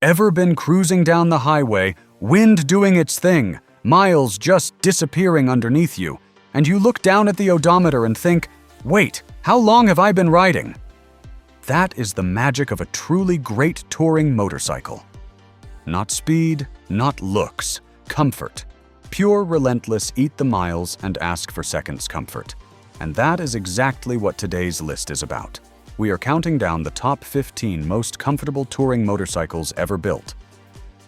Ever been cruising down the highway, wind doing its thing, miles just disappearing underneath you, and you look down at the odometer and think, wait, how long have I been riding? That is the magic of a truly great touring motorcycle. Not speed, not looks, comfort. Pure, relentless, eat the miles and ask for seconds comfort. And that is exactly what today's list is about. We are counting down the top 15 most comfortable touring motorcycles ever built.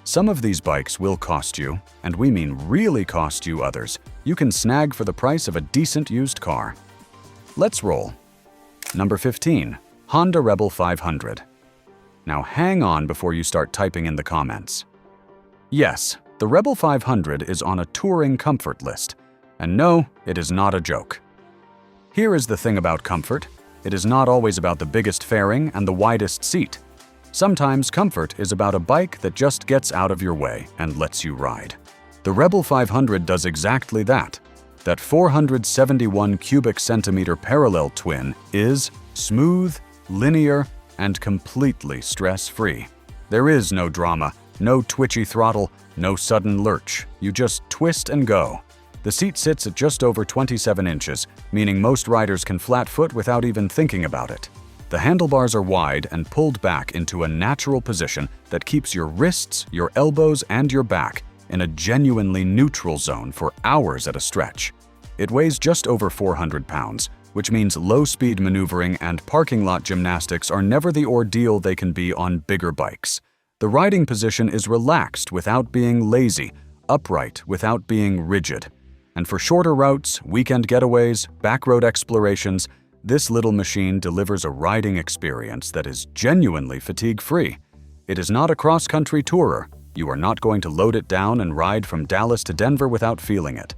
Some of these bikes will cost you, and we mean really cost you others, you can snag for the price of a decent used car. Let's roll. Number 15. Honda Rebel 500. Now hang on before you start typing in the comments. Yes, the Rebel 500 is on a touring comfort list. And no, it is not a joke. Here is the thing about comfort. It is not always about the biggest fairing and the widest seat. Sometimes comfort is about a bike that just gets out of your way and lets you ride. The Rebel 500 does exactly that. That 471 cubic centimeter parallel twin is smooth, linear, and completely stress-free. There is no drama, no twitchy throttle, no sudden lurch. You just twist and go. The seat sits at just over 27 inches, meaning most riders can flat foot without even thinking about it. The handlebars are wide and pulled back into a natural position that keeps your wrists, your elbows, and your back in a genuinely neutral zone for hours at a stretch. It weighs just over 400 pounds, which means low-speed maneuvering and parking lot gymnastics are never the ordeal they can be on bigger bikes. The riding position is relaxed without being lazy, upright without being rigid. And for shorter routes, weekend getaways, backroad explorations, this little machine delivers a riding experience that is genuinely fatigue-free. It is not a cross-country tourer. You are not going to load it down and ride from Dallas to Denver without feeling it.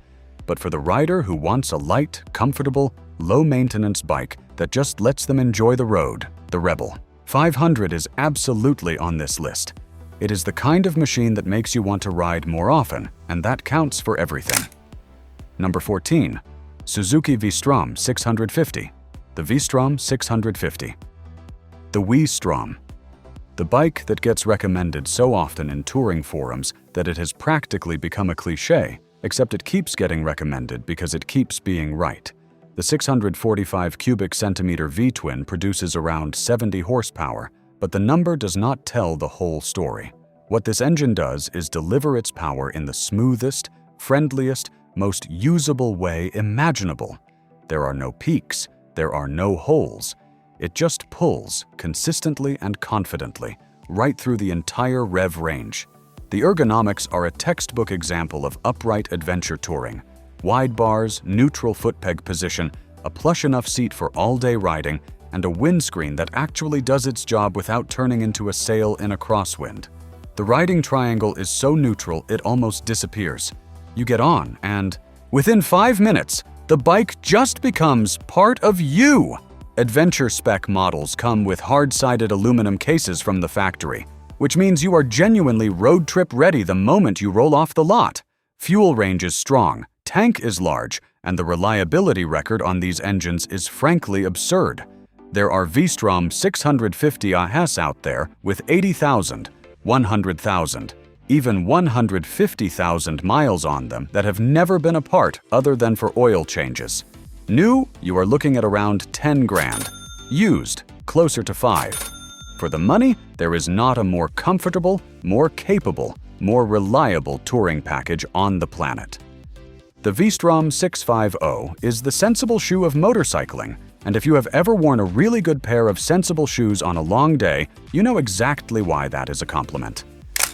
But for the rider who wants a light, comfortable, low-maintenance bike that just lets them enjoy the road, the Rebel 500 is absolutely on this list. It is the kind of machine that makes you want to ride more often, and that counts for everything. Number 14. Suzuki V-Strom 650. The V-Strom 650. The V-Strom. The bike that gets recommended so often in touring forums that it has practically become a cliché, except it keeps getting recommended because it keeps being right. The 645 cubic centimeter V-twin produces around 70 horsepower, but the number does not tell the whole story. What this engine does is deliver its power in the smoothest, friendliest, most usable way imaginable. There are no peaks, there are no holes. It just pulls, consistently and confidently, right through the entire rev range. The ergonomics are a textbook example of upright adventure touring. Wide bars, neutral foot peg position, a plush enough seat for all-day riding, and a windscreen that actually does its job without turning into a sail in a crosswind. The riding triangle is so neutral it almost disappears. You get on, and within 5 minutes, the bike just becomes part of you. Adventure spec models come with hard-sided aluminum cases from the factory, which means you are genuinely road trip ready the moment you roll off the lot. Fuel range is strong, tank is large, and the reliability record on these engines is frankly absurd. There are V-Strom 650 AHS out there with 80,000, 100,000, even 150,000 miles on them that have never been apart other than for oil changes. New, you are looking at around 10 grand. Used, closer to 5. For the money, there is not a more comfortable, more capable, more reliable touring package on the planet. The V-Strom 650 is the sensible shoe of motorcycling, and if you have ever worn a really good pair of sensible shoes on a long day, you know exactly why that is a compliment.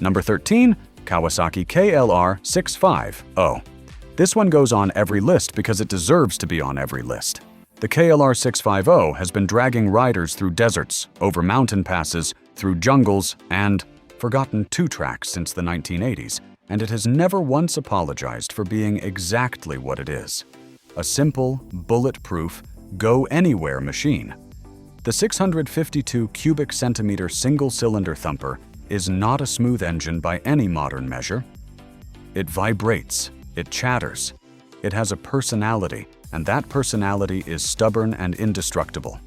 Number 13. Kawasaki KLR 650. This one goes on every list because it deserves to be on every list. The KLR 650 has been dragging riders through deserts, over mountain passes, through jungles, and forgotten 2 tracks since the 1980s, and it has never once apologized for being exactly what it is. A simple, bulletproof, go-anywhere machine. The 652 cubic centimeter single-cylinder thumper is not a smooth engine by any modern measure. It vibrates, it chatters, it has a personality, and that personality is stubborn and indestructible.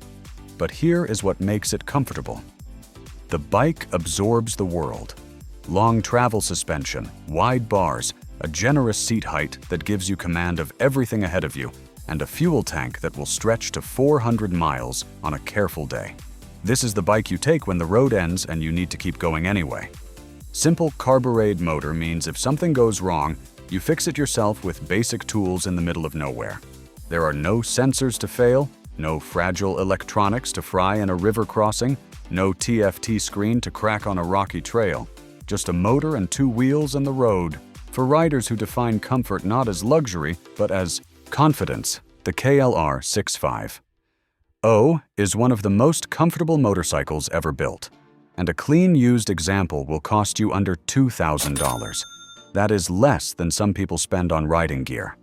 But here is what makes it comfortable. The bike absorbs the world. long travel suspension, wide bars, a generous seat height that gives you command of everything ahead of you, and a fuel tank that will stretch to 400 miles on a careful day. This is the bike you take when the road ends and you need to keep going anyway. Simple carbureted motor means if something goes wrong, you fix it yourself with basic tools in the middle of nowhere. There are no sensors to fail, no fragile electronics to fry in a river crossing, no TFT screen to crack on a rocky trail. Just a motor and two wheels and the road. For riders who define comfort not as luxury, but as confidence, the KLR 65. O is one of the most comfortable motorcycles ever built, and a clean used example will cost you under $2,000. That is less than some people spend on riding gear.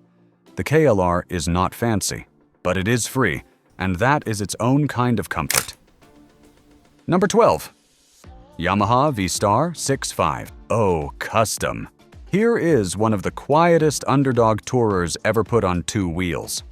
The KLR is not fancy, but it is free, and that is its own kind of comfort. Number 12. Yamaha V-Star 6.5. Oh, custom. Here is one of the quietest underdog tourers ever put on two wheels.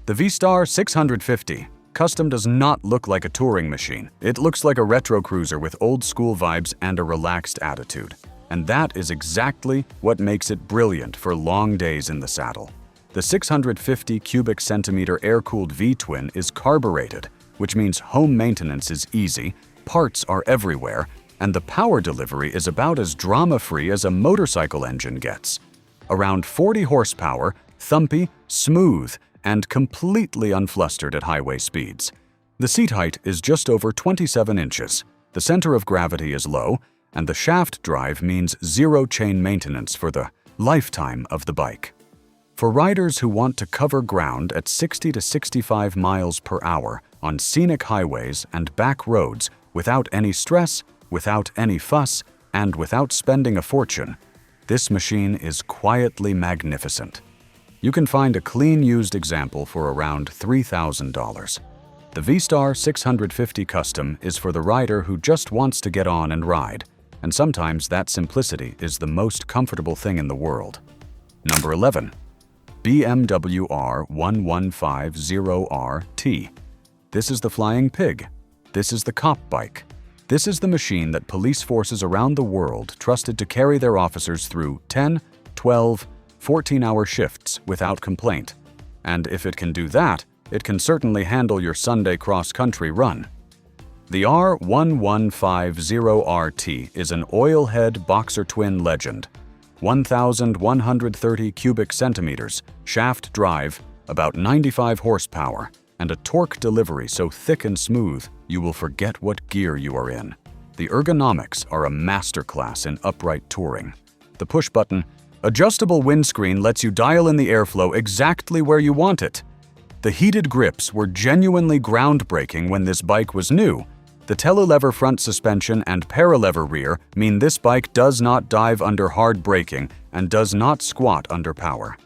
The V-Star 650 Custom does not look like a touring machine. It looks like a retro cruiser with old-school vibes and a relaxed attitude. And that is exactly what makes it brilliant for long days in the saddle. The 650 cubic centimeter air-cooled V-twin is carbureted, which means home maintenance is easy, parts are everywhere, and the power delivery is about as drama-free as a motorcycle engine gets. Around 40 horsepower, thumpy, smooth, and completely unflustered at highway speeds. The seat height is just over 27 inches, the center of gravity is low, and the shaft drive means zero chain maintenance for the lifetime of the bike. For riders who want to cover ground at 60 to 65 miles per hour on scenic highways and back roads without any stress, without any fuss, and without spending a fortune, this machine is quietly magnificent. You can find a clean used example for around $3,000. The V-Star 650 Custom is for the rider who just wants to get on and ride, and sometimes that simplicity is the most comfortable thing in the world. Number 11. BMW R1150RT. This is the flying pig. This is the cop bike. This is the machine that police forces around the world trusted to carry their officers through 10, 12, 14-hour shifts without complaint. And if it can do that, it can certainly handle your Sunday cross-country run. The R1150RT is an oil-head boxer twin legend. 1,130 cubic centimeters, shaft drive, about 95 horsepower, and a torque delivery so thick and smooth you will forget what gear you are in. The ergonomics are a masterclass in upright touring. The push-button, adjustable windscreen lets you dial in the airflow exactly where you want it. The heated grips were genuinely groundbreaking when this bike was new. The telelever front suspension and paralever rear mean this bike does not dive under hard braking and does not squat under power.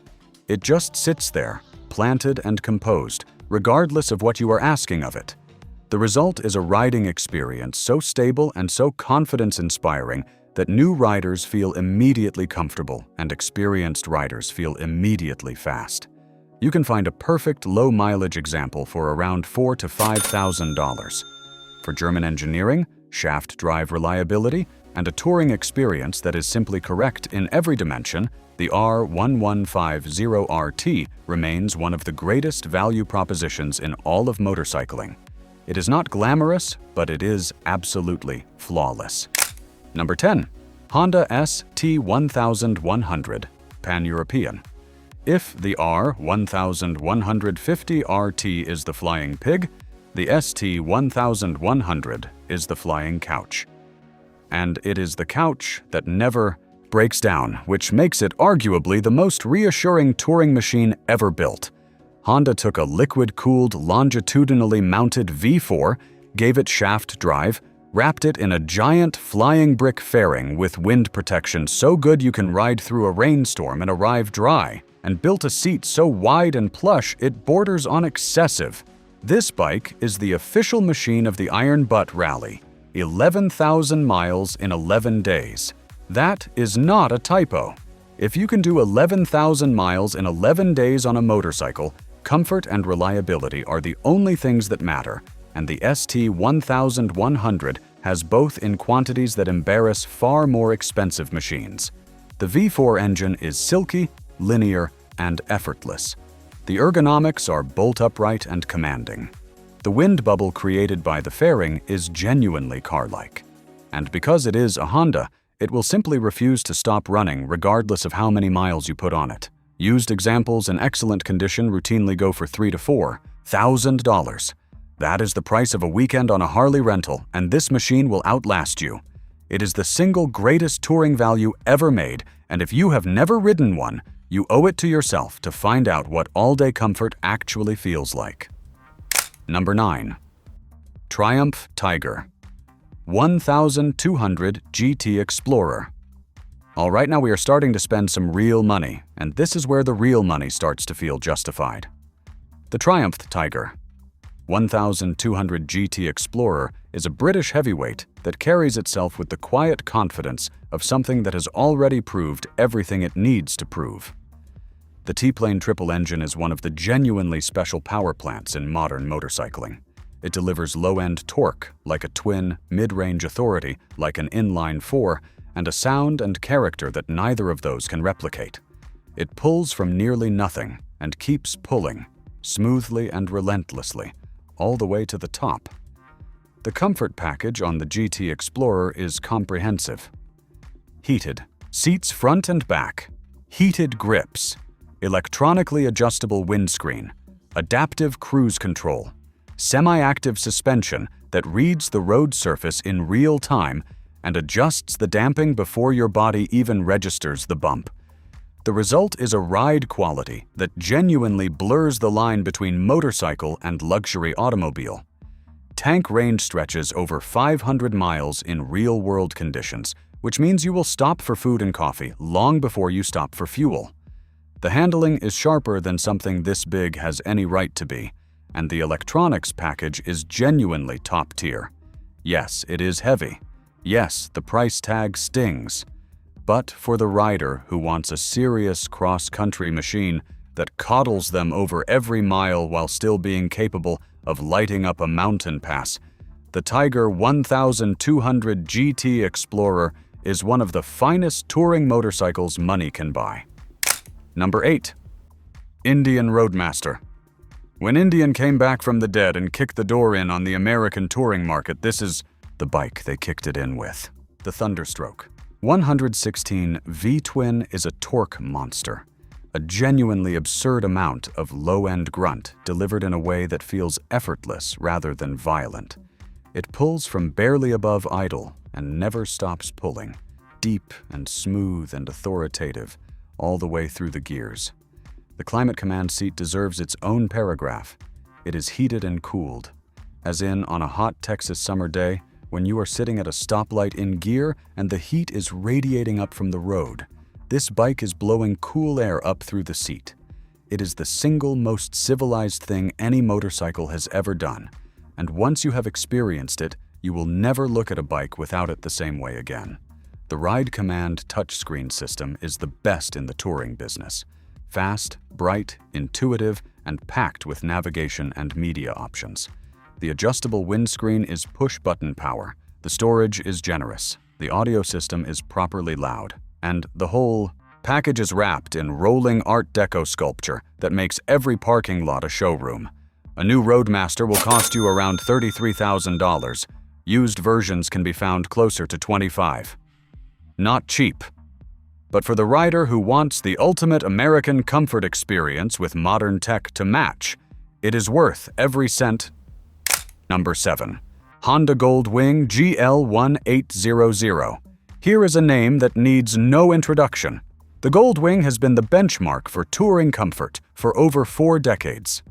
It just sits there, planted and composed, regardless of what you are asking of it. The result is a riding experience so stable and so confidence-inspiring that new riders feel immediately comfortable and experienced riders feel immediately fast. You can find a perfect low-mileage example for around $4,000 to $5,000. For German engineering, shaft drive reliability, and a touring experience that is simply correct in every dimension, the R1150RT remains one of the greatest value propositions in all of motorcycling. It is not glamorous, but it is absolutely flawless. Number 10. Honda ST1100 Pan-European. If the R1150RT is the flying pig, the ST1100 is the flying couch. And it is the couch that never breaks down, which makes it arguably the most reassuring touring machine ever built. Honda took a liquid-cooled, longitudinally mounted V4, gave it shaft drive, wrapped it in a giant flying brick fairing with wind protection so good you can ride through a rainstorm and arrive dry, and built a seat so wide and plush it borders on excessive. This bike is the official machine of the Iron Butt Rally, 11,000 miles in 11 days. That is not a typo. If you can do 11,000 miles in 11 days on a motorcycle, comfort and reliability are the only things that matter, and the ST1100 has both in quantities that embarrass far more expensive machines. The V4 engine is silky, linear, and effortless. The ergonomics are bolt upright and commanding. The wind bubble created by the fairing is genuinely car-like. And because it is a Honda, it will simply refuse to stop running regardless of how many miles you put on it. Used examples in excellent condition routinely go for $3,000 to $4,000. That is the price of a weekend on a Harley rental, and this machine will outlast you. It is the single greatest touring value ever made, and if you have never ridden one, you owe it to yourself to find out what all-day comfort actually feels like. Number 9. Triumph Tiger 1200 GT Explorer. All right, now we are starting to spend some real money, and this is where the real money starts to feel justified. The Triumph Tiger 1200 GT Explorer is a British heavyweight that carries itself with the quiet confidence of something that has already proved everything it needs to prove. The T-Plane triple engine is one of the genuinely special power plants in modern motorcycling. It delivers low-end torque like a twin, mid-range authority like an inline-4, and a sound and character that neither of those can replicate. It pulls from nearly nothing and keeps pulling, smoothly and relentlessly, all the way to the top. The comfort package on the GT Explorer is comprehensive. Heated seats front and back, heated grips, electronically adjustable windscreen, adaptive cruise control, semi-active suspension that reads the road surface in real time and adjusts the damping before your body even registers the bump. The result is a ride quality that genuinely blurs the line between motorcycle and luxury automobile. Tank range stretches over 500 miles in real-world conditions, which means you will stop for food and coffee long before you stop for fuel. The handling is sharper than something this big has any right to be, and the electronics package is genuinely top tier. Yes, it is heavy. Yes, the price tag stings. But for the rider who wants a serious cross-country machine that coddles them over every mile while still being capable of lighting up a mountain pass, the Tiger 1200 GT Explorer is one of the finest touring motorcycles money can buy. Number 8. Indian Roadmaster. When Indian came back from the dead and kicked the door in on the American touring market, this is the bike they kicked it in with. The Thunderstroke 116 V-twin is a torque monster, a genuinely absurd amount of low-end grunt delivered in a way that feels effortless rather than violent. It pulls from barely above idle and never stops pulling, deep and smooth and authoritative, all the way through the gears. The Climate Command seat deserves its own paragraph. It is heated and cooled, as in on a hot Texas summer day when you are sitting at a stoplight in gear and the heat is radiating up from the road. This bike is blowing cool air up through the seat. It is the single most civilized thing any motorcycle has ever done, and once you have experienced it, you will never look at a bike without it the same way again. The Ride Command touchscreen system is the best in the touring business. Fast, bright, intuitive, and packed with navigation and media options. The adjustable windscreen is push-button power. The storage is generous. The audio system is properly loud. And the whole package is wrapped in rolling Art Deco sculpture that makes every parking lot a showroom. A new Roadmaster will cost you around $33,000. Used versions can be found closer to $25,000. Not cheap. But for the rider who wants the ultimate American comfort experience with modern tech to match, it is worth every cent. Number 7. Honda Goldwing GL1800. Here is a name that needs no introduction. The Goldwing has been the benchmark for touring comfort for over 4 decades.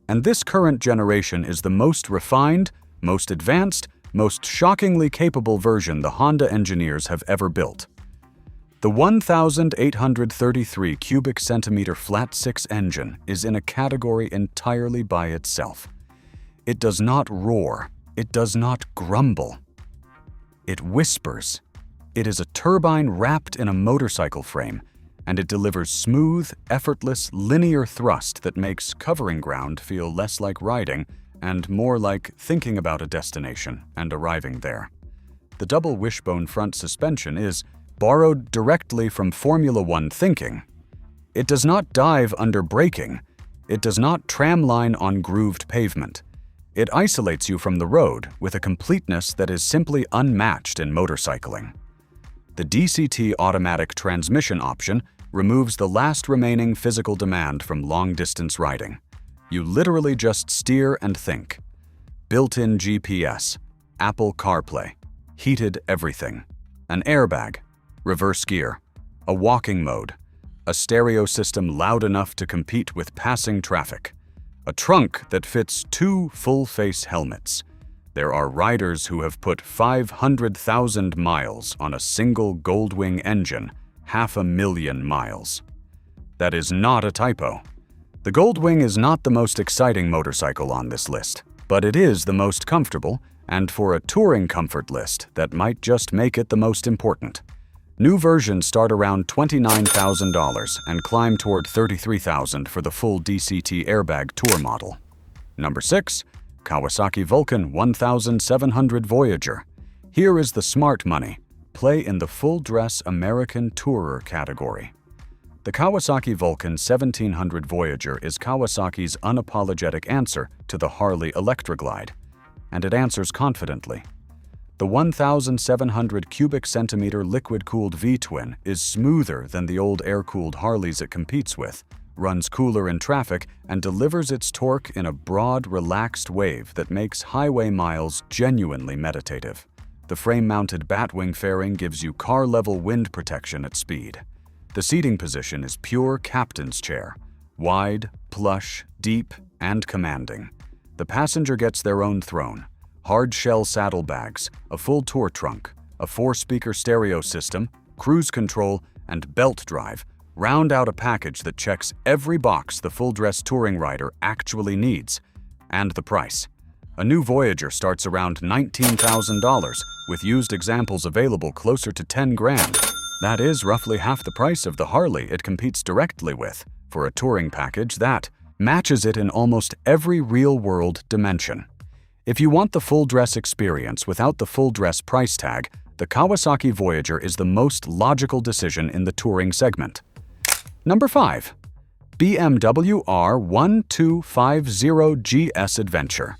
And this current generation is the most refined, most advanced, most shockingly capable version the Honda engineers have ever built. The 1,833 cubic centimeter flat-six engine is in a category entirely by itself. It does not roar. It does not grumble. It whispers. It is a turbine wrapped in a motorcycle frame, and it delivers smooth, effortless, linear thrust that makes covering ground feel less like riding and more like thinking about a destination and arriving there. The double wishbone front suspension is borrowed directly from Formula One thinking. It does not dive under braking. It does not tramline on grooved pavement. It isolates you from the road with a completeness that is simply unmatched in motorcycling. The DCT automatic transmission option removes the last remaining physical demand from long-distance riding. You literally just steer and think. Built-in GPS, Apple CarPlay, heated everything, an airbag, reverse gear, a walking mode, a stereo system loud enough to compete with passing traffic, a trunk that fits 2 full-face helmets. There are riders who have put 500,000 miles on a single Goldwing engine, 500,000 miles. That is not a typo. The Goldwing is not the most exciting motorcycle on this list, but it is the most comfortable, and for a touring comfort list, that might just make it the most important. New versions start around $29,000 and climb toward $33,000 for the full DCT airbag tour model. Number 6. Kawasaki Vulcan 1700 Voyager. Here is the smart money. Play in the full-dress American Tourer category. The Kawasaki Vulcan 1700 Voyager is Kawasaki's unapologetic answer to the Harley Electroglide, and it answers confidently. The 1,700 cubic centimeter liquid-cooled V-twin is smoother than the old air-cooled Harleys it competes with, runs cooler in traffic, and delivers its torque in a broad, relaxed wave that makes highway miles genuinely meditative. The frame-mounted Batwing fairing gives you car-level wind protection at speed. The seating position is pure captain's chair, wide, plush, deep, and commanding. The passenger gets their own throne, hard-shell saddlebags, a full tour trunk, a 4-speaker stereo system, cruise control, and belt drive round out a package that checks every box the full-dress touring rider actually needs. And the price. A new Voyager starts around $19,000, with used examples available closer to $10,000. That is roughly half the price of the Harley it competes directly with, for a touring package that matches it in almost every real-world dimension. If you want the full-dress experience without the full-dress price tag, the Kawasaki Voyager is the most logical decision in the touring segment. Number 5. BMW R1250 GS Adventure.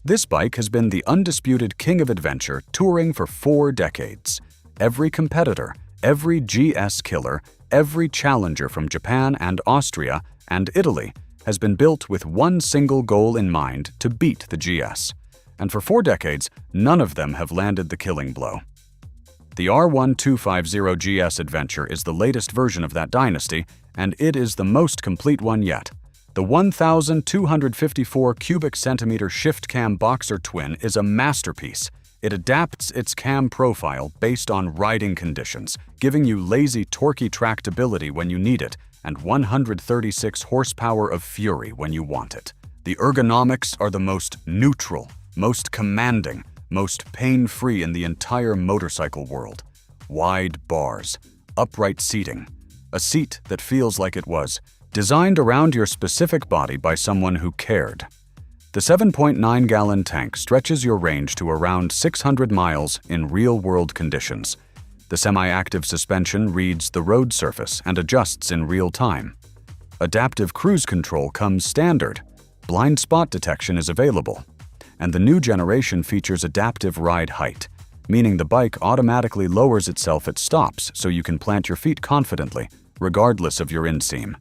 This bike has been the undisputed king of adventure touring for 4 decades. Every competitor, every GS killer, every challenger from Japan and Austria and Italy has been built with one single goal in mind: to beat the GS. And for 4 decades, none of them have landed the killing blow. The R1250 GS Adventure is the latest version of that dynasty, and it is the most complete one yet. The 1,254 cubic centimeter shift cam boxer twin is a masterpiece. It adapts its cam profile based on riding conditions, giving you lazy, torquey tractability when you need it, and 136 horsepower of fury when you want it. The ergonomics are the most neutral, most commanding, most pain-free in the entire motorcycle world. Wide bars, upright seating, a seat that feels like it was designed around your specific body by someone who cared. The 7.9-gallon tank stretches your range to around 600 miles in real-world conditions. The semi-active suspension reads the road surface and adjusts in real time. Adaptive cruise control comes standard. Blind spot detection is available. And the new generation features adaptive ride height, meaning the bike automatically lowers itself at stops so you can plant your feet confidently, regardless of your inseam.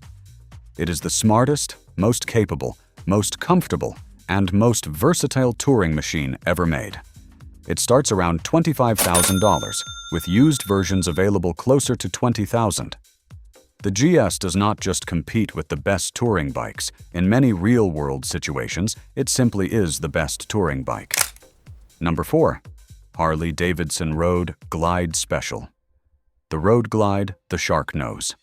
It is the smartest, most capable, most comfortable, and most versatile touring machine ever made. It starts around $25,000, with used versions available closer to $20,000. The GS does not just compete with the best touring bikes. In many real-world situations, it simply is the best touring bike. Number 4. Harley-Davidson Road Glide Special. The Road Glide, the Shark Nose.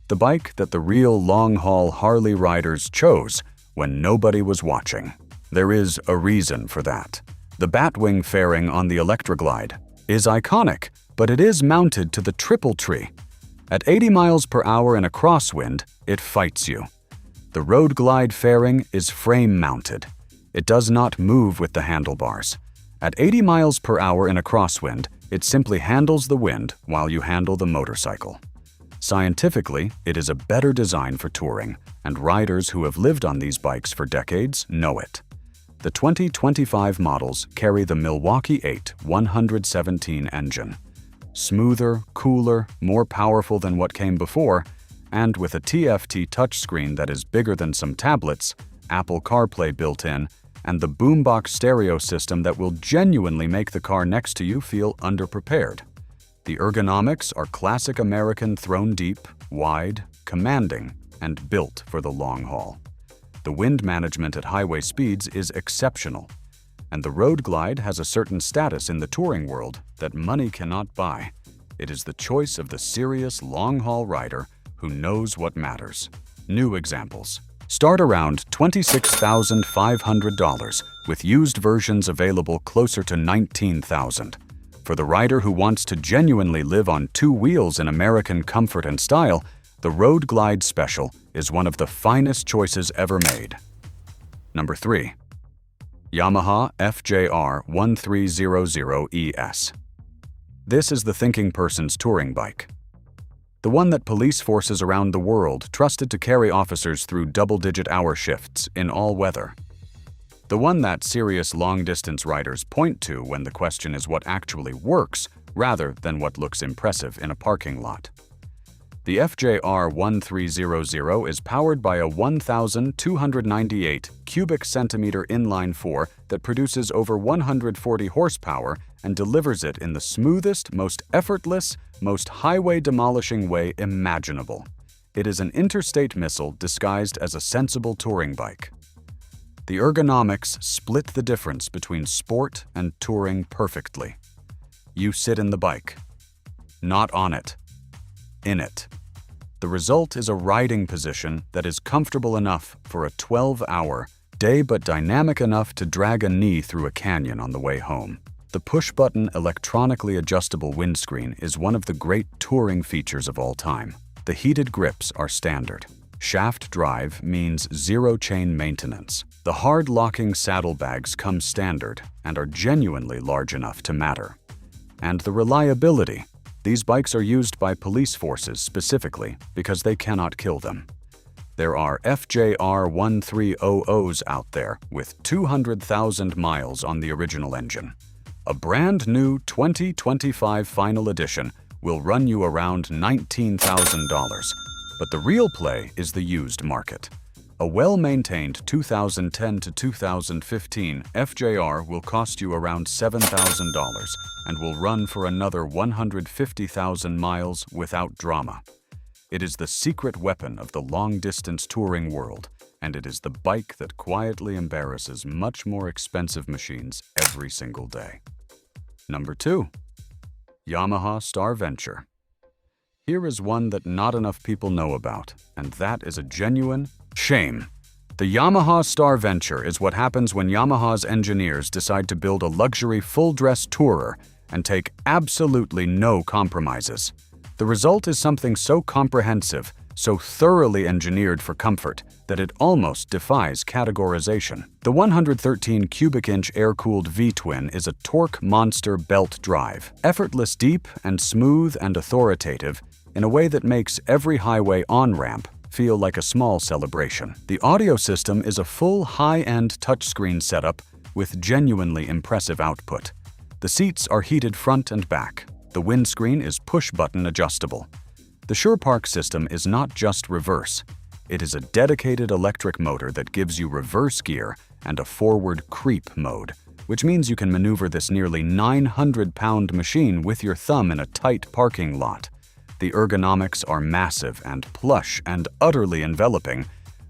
The bike that the real long-haul Harley riders chose when nobody was watching. There is a reason for that. The Batwing fairing on the Electroglide is iconic, but it is mounted to the triple tree. At 80 miles per hour in a crosswind, it fights you. The Road Glide fairing is frame-mounted. It does not move with the handlebars. At 80 miles per hour in a crosswind, it simply handles the wind while you handle the motorcycle. Scientifically, it is a better design for touring, and riders who have lived on these bikes for decades know it. The 2025 models carry the Milwaukee 8 117 engine. Smoother, cooler, more powerful than what came before, and with a TFT touchscreen that is bigger than some tablets, Apple CarPlay built in, and the boombox stereo system that will genuinely make the car next to you feel underprepared. The ergonomics are classic American thrown deep, wide, commanding, and built for the long haul. The wind management at highway speeds is exceptional, and the Road Glide has a certain status in the touring world that money cannot buy. It is the choice of the serious long-haul rider who knows what matters. New examples. Start around $26,500, with used versions available closer to $19,000. For the rider who wants to genuinely live on two wheels in American comfort and style, the Road Glide Special is one of the finest choices ever made. Number 3. Yamaha FJR 1300ES. This is the thinking person's touring bike. The one that police forces around the world trusted to carry officers through double-digit hour shifts in all weather. The one that serious long-distance riders point to when the question is what actually works rather than what looks impressive in a parking lot. The FJR 1300 is powered by a 1,298 cubic centimeter inline-4 that produces over 140 horsepower and delivers it in the smoothest, most effortless, most highway-demolishing way imaginable. It is an interstate missile disguised as a sensible touring bike. The ergonomics split the difference between sport and touring perfectly. You sit in the bike, not on it, in it. The result is a riding position that is comfortable enough for a 12-hour day but dynamic enough to drag a knee through a canyon on the way home. The push-button electronically adjustable windscreen is one of the great touring features of all time. The heated grips are standard. Shaft drive means zero chain maintenance. The hard-locking saddlebags come standard and are genuinely large enough to matter. And the reliability. These bikes are used by police forces specifically because they cannot kill them. There are FJR 1300s out there with 200,000 miles on the original engine. A brand new 2025 final edition will run you around $19,000, but the real play is the used market. A well-maintained 2010 to 2015 FJR will cost you around $7,000 and will run for another 150,000 miles without drama. It is the secret weapon of the long-distance touring world, and it is the bike that quietly embarrasses much more expensive machines every single day. Number 2. Yamaha Star Venture. Here is one that not enough people know about, and that is a genuine shame. The Yamaha Star Venture is what happens when Yamaha's engineers decide to build a luxury full-dress tourer and take absolutely no compromises. The result is something so comprehensive, so thoroughly engineered for comfort, that it almost defies categorization. The 113 cubic inch air-cooled V-twin is a torque monster belt drive, effortless, deep and smooth and authoritative in a way that makes every highway on-ramp feel like a small celebration. The audio system is a full high-end touchscreen setup with genuinely impressive output. The seats are heated front and back. The windscreen is push-button adjustable. The SurePark system is not just reverse. It is a dedicated electric motor that gives you reverse gear and a forward creep mode, which means you can maneuver this nearly 900-pound machine with your thumb in a tight parking lot. The ergonomics are massive and plush and utterly enveloping.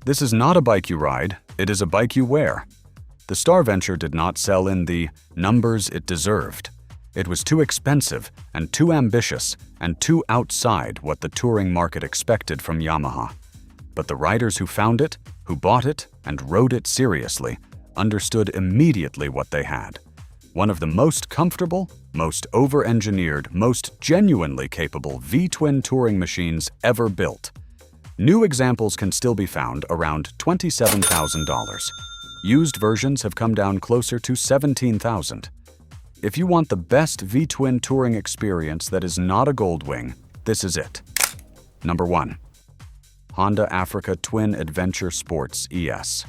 This is not a bike you ride, it is a bike you wear. The Star Venture did not sell in the numbers it deserved. It was too expensive and too ambitious and too outside what the touring market expected from Yamaha. But the riders who found it, who bought it, and rode it seriously, understood immediately what they had. One of the most comfortable, most over-engineered, most genuinely capable V-twin touring machines ever built. New examples can still be found around $27,000. Used versions have come down closer to $17,000. If you want the best V-twin touring experience that is not a Goldwing, this is it. Number 1. Honda Africa Twin Adventure Sports ES.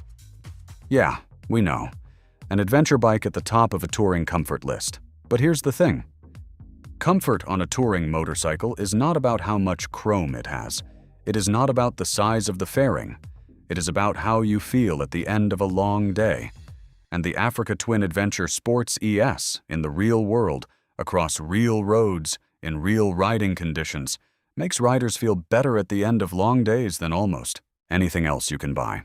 Yeah, we know. An adventure bike at the top of a touring comfort list. But here's the thing. Comfort on a touring motorcycle is not about how much chrome it has. It is not about the size of the fairing. It is about how you feel at the end of a long day. And the Africa Twin Adventure Sports ES, in the real world, across real roads, in real riding conditions, makes riders feel better at the end of long days than almost anything else you can buy.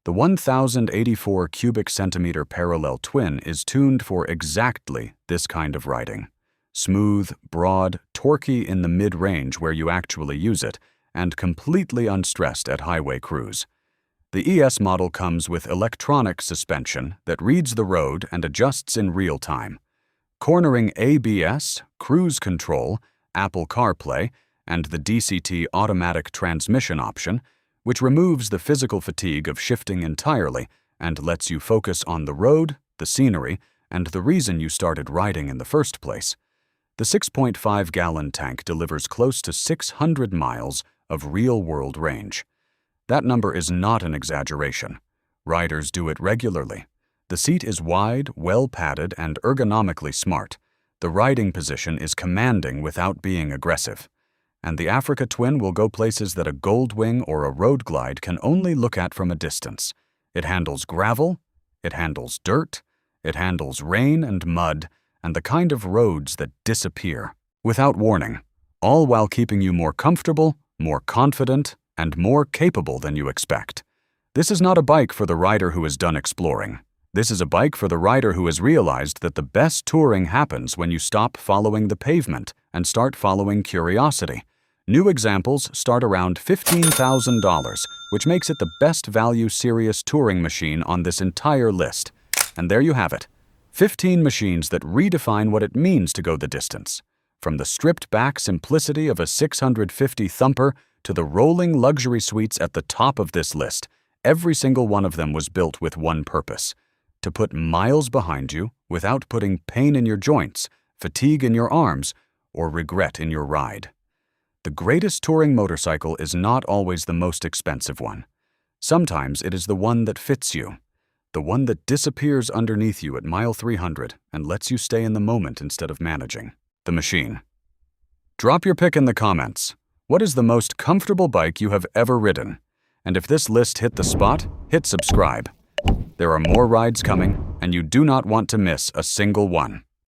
The 1084 cubic centimeter parallel twin is tuned for exactly this kind of riding. Smooth, broad, torquey in the mid-range where you actually use it, and completely unstressed at highway cruise. The ES model comes with electronic suspension that reads the road and adjusts in real time. Cornering ABS, cruise control, Apple CarPlay, and the DCT automatic transmission option, which removes the physical fatigue of shifting entirely and lets you focus on the road, the scenery, and the reason you started riding in the first place. The 6.5-gallon tank delivers close to 600 miles of real-world range. That number is not an exaggeration. Riders do it regularly. The seat is wide, well-padded, and ergonomically smart. The riding position is commanding without being aggressive. And the Africa Twin will go places that a Goldwing or a Road Glide can only look at from a distance. It handles gravel, it handles dirt, it handles rain and mud, and the kind of roads that disappear, without warning, all while keeping you more comfortable, more confident, and more capable than you expect. This is not a bike for the rider who is done exploring. This is a bike for the rider who has realized that the best touring happens when you stop following the pavement and start following curiosity. New examples start around $15,000, which makes it the best value serious touring machine on this entire list. And there you have it. 15 machines that redefine what it means to go the distance. From the stripped-back simplicity of a 650 thumper to the rolling luxury suites at the top of this list, every single one of them was built with one purpose: to put miles behind you without putting pain in your joints, fatigue in your arms, or regret in your ride. The greatest touring motorcycle is not always the most expensive one. Sometimes it is the one that fits you, the one that disappears underneath you at mile 300 and lets you stay in the moment instead of managing. The machine. Drop your pick in the comments. What is the most comfortable bike you have ever ridden? And if this list hit the spot, hit subscribe. There are more rides coming, and you do not want to miss a single one.